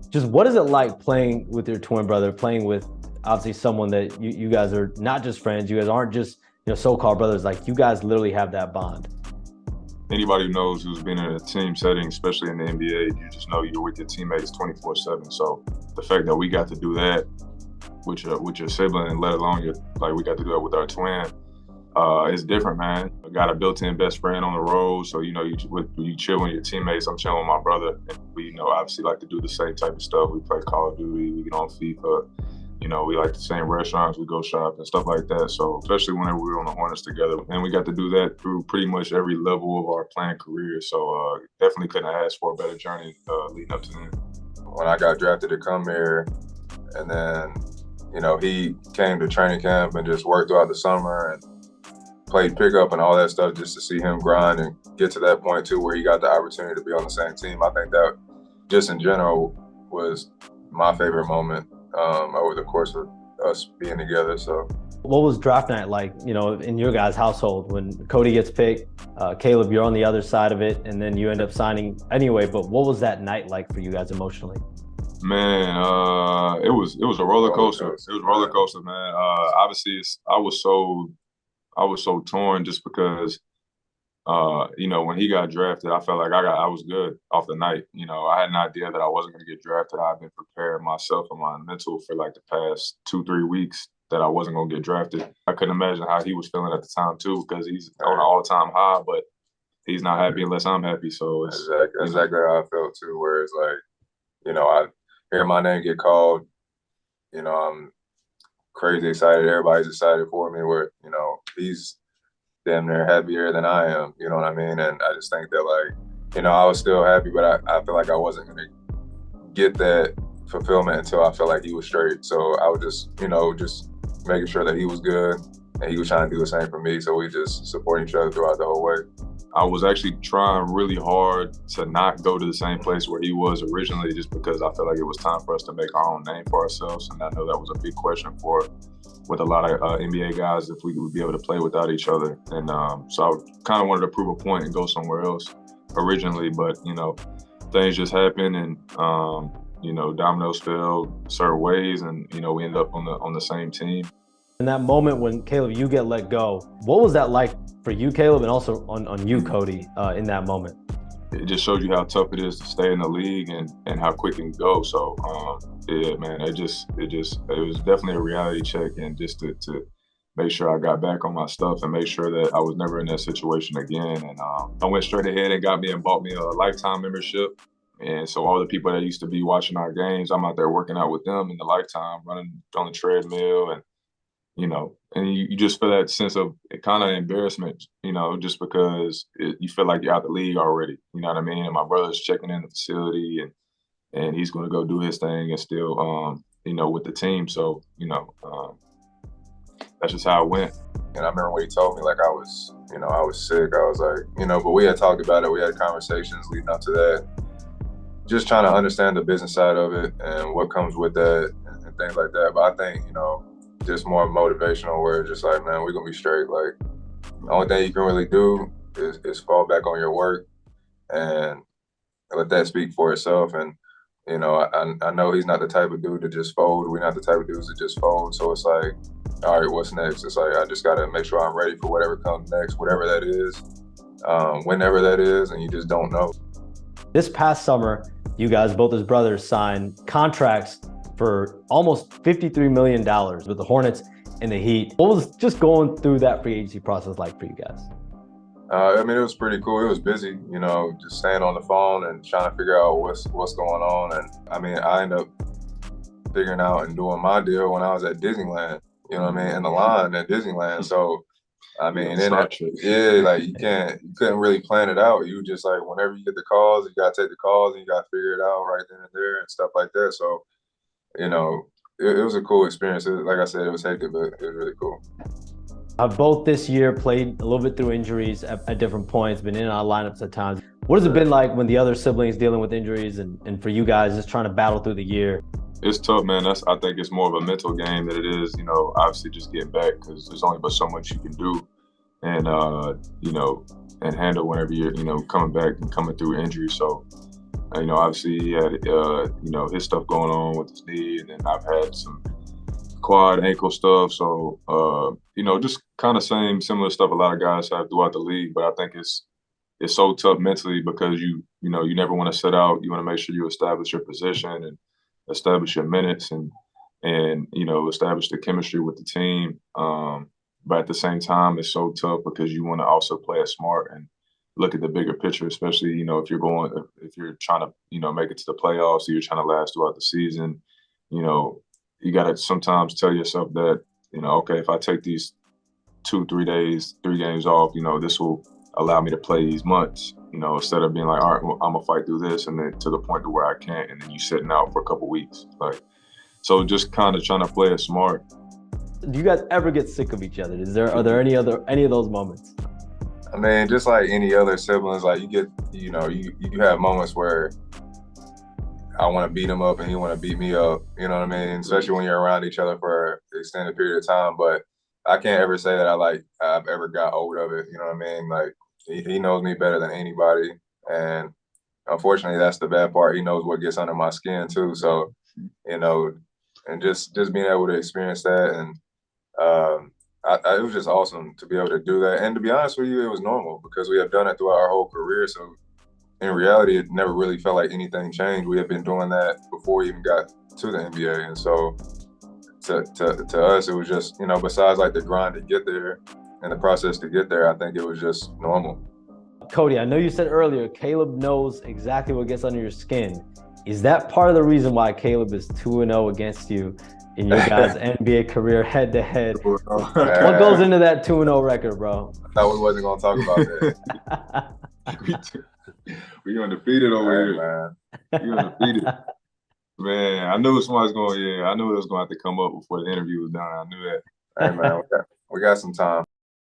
Just what is it like playing with your twin brother, playing with obviously someone that you guys are not just friends, you guys aren't just, so-called brothers, like you guys literally have that bond. Anybody who knows who's been in a team setting, especially in the NBA, you just know you're with your teammates 24/7. So the fact that we got to do that with your sibling, and let alone we got to do that with our twin, it's different, man. I got a built-in best friend on the road, so you chill with your teammates. I'm chilling with my brother, and we obviously like to do the same type of stuff. We play Call of Duty, we get on FIFA. We like the same restaurants, we go shop and stuff like that. So especially whenever we were on the Hornets together, and we got to do that through pretty much every level of our playing career. So definitely couldn't ask for a better journey leading up to then. When I got drafted to come here, and then he came to training camp and just worked throughout the summer and played pickup and all that stuff, just to see him grind and get to that point too where he got the opportunity to be on the same team. I think that just in general was my favorite moment over the course of us being together. So what was draft night like, in your guys' household when Cody gets picked? Caleb, you're on the other side of it, and then you end up signing anyway. But what was that night like for you guys emotionally? Man, it was a roller coaster. It was a roller coaster, man. Obviously, I was so torn just because, when he got drafted, I felt like I was good off the night. I had an idea that I wasn't going to get drafted. I've been preparing myself and my mental for like the past 2-3 weeks that I wasn't going to get drafted. I couldn't imagine how he was feeling at the time too, because he's on an all-time high, but he's not happy unless I'm happy. So it's exactly how I felt too, where it's like, I hear my name get called, I'm crazy excited. Everybody's excited for me, where, he's damn near happier than I am, you know what I mean? And I just think that, like, I was still happy, but I feel like I wasn't going to get that fulfillment until I felt like he was straight. So I was just making sure that he was good, and he was trying to do the same for me. So we just support each other throughout the whole way. I was actually trying really hard to not go to the same place where he was originally, just because I felt like it was time for us to make our own name for ourselves. And I know that was a big question with a lot of NBA guys, if we would be able to play without each other. And so I kind of wanted to prove a point and go somewhere else originally, but things just happened, and dominoes fell certain ways, and we ended up on the same team. In that moment when, Caleb, you get let go, what was that like for you, Caleb, and also on you, Cody, in that moment? It just showed you how tough it is to stay in the league and how quick it can go. So yeah, man, it was definitely a reality check, and just to make sure I got back on my stuff and make sure that I was never in that situation again. And I went straight ahead and bought me a lifetime membership. And so all the people that used to be watching our games, I'm out there working out with them in the lifetime, running on the treadmill, and and you just feel that sense of kind of embarrassment, just because you feel like you're out the league already. You know what I mean? And my brother's checking in the facility, and he's going to go do his thing and still, with the team. So, that's just how it went. And I remember when he told me, like, I was sick. I was like, but we had talked about it. We had conversations leading up to that, just trying to understand the business side of it and what comes with that and things like that. But I think, just more motivational, where it's just like, man, we're going to be straight. Like, the only thing you can really do is fall back on your work and let that speak for itself. And, I know he's not the type of dude to just fold. We're not the type of dudes to just fold. So it's like, all right, what's next? It's like, I just got to make sure I'm ready for whatever comes next, whatever that is, whenever that is, and you just don't know. This past summer, you guys, both as brothers, signed contracts for almost $53 million with the Hornets and the Heat. What was just going through that free agency process like for you guys? It was pretty cool. It was busy, just staying on the phone and trying to figure out what's going on. And I ended up figuring out and doing my deal when I was at Disneyland, in the line at Disneyland. So, you couldn't really plan it out. You just, like, whenever you get the calls, you got to take the calls and you got to figure it out right then and there and stuff like that. So, it was a cool experience. Like I said, it was hectic, but it was really cool. Both this year played a little bit through injuries at different points, been in and out of lineups at times. What has it been like when the other siblings dealing with injuries and for you guys just trying to battle through the year? It's tough, man. I think it's more of a mental game than it is, obviously just getting back, because there's only but so much you can do and handle whenever you're, coming back and coming through injury. So Obviously he had, his stuff going on with his knee, and then I've had some quad ankle stuff. So, just kind of similar stuff a lot of guys have throughout the league. But I think it's so tough mentally because you never want to sit out. You want to make sure you establish your position and establish your minutes and establish the chemistry with the team. But at the same time, it's so tough because you want to also play it smart and look at the bigger picture, especially, if you're trying to, make it to the playoffs, or you're trying to last throughout the season, you got to sometimes tell yourself that, okay, if I take these 2-3 days, 3 games off, this will allow me to play these months, instead of being like, all right, well, I'm gonna fight through this, and then to the point to where I can't, and then you sitting out for a couple weeks. So just kind of trying to play it smart. Do you guys ever get sick of each other? Are there any of those moments? I mean, just like any other siblings, like you have moments where I want to beat him up and he want to beat me up, you know what I mean? Especially when you're around each other for an extended period of time. But I can't ever say that I've ever got over of it, you know what I mean? Like he knows me better than anybody. And unfortunately, that's the bad part. He knows what gets under my skin too. So, and just being able to experience that, and it was just awesome to be able to do that. And to be honest with you, it was normal because we have done it throughout our whole career. So in reality, it never really felt like anything changed. We had been doing that before we even got to the NBA. And so to us, it was just, besides like the grind to get there and the process to get there, I think it was just normal. Cody, I know you said earlier, Caleb knows exactly what gets under your skin. Is that part of the reason why Caleb is 2-0 against you in your guys' NBA career head-to-head? What goes into that 2-0 record, bro? I thought we wasn't going to talk about that. We undefeated over here. Man. We undefeated. Man, I knew somebody's going. Yeah, I knew it was going to have to come up before the interview was done. I knew that. Hey man, we got some time.